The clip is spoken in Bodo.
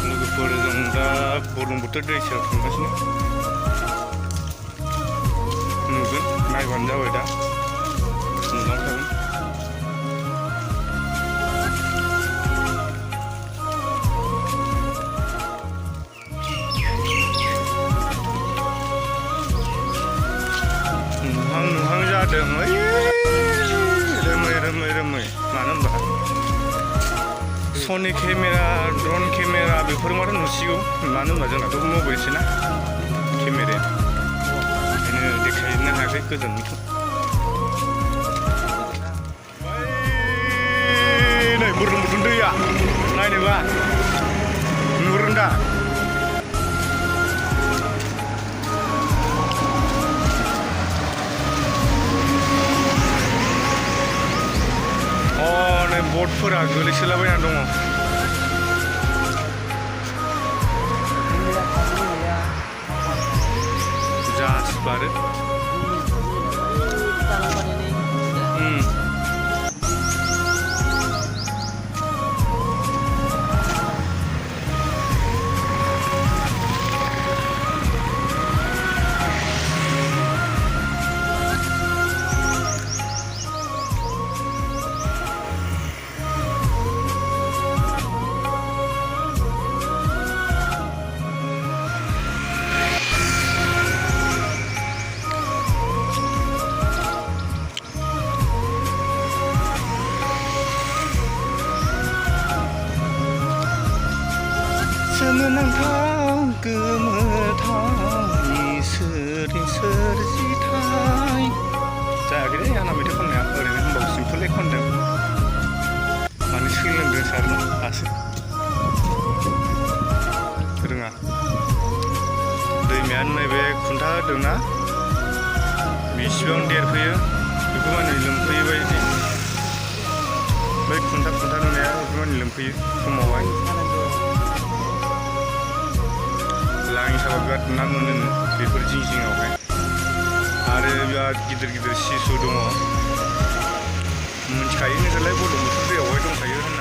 लोगोफोरजों दा बुरलुंबुथुर दैसायाव थांगासिनो नुगोन नायबानो जाबाय दा नुलांखागोन। नुहां जादों रोमै मानो होनबा सनि केमेरा ड्रन केमेरा बेफोर माथो नुसिगौ मानो होनबा जोंनाथ' मबाइलसो ना केमेराया ओंखायनो देखायनो हायाखै गोजाननिखौ। नै बुरलुंबुथुर दैया नायनोबा नुहुरदों दा बटफोरा गोलैसोलाबायना दङ। जाहाज बारो सोमोनांथाव गोमोथाव इसोरनि सोरजिथाय। जायाखैलै आंना मेथाइ खननाया ओरैनो होनबाबो सिम्पोलै खनदों माने सोलोंदों सारनो दासो रोङा। दैमाया नैबे खुन्था होदोंना बेसेबां देरफैयो बेखौ माने लोमफैयो बायदि बै खुन्था नुनाया बेखौ माने लोमफैयो समावहाय। लाङि साबा बिराद ना मोनोनो बेफोर जिङावहाय आरो बिराद गिदिर सिसु दङ। मिथिखायो नोंसोरलाय बुरलुंबुथुर दैयावहाय दंखायो।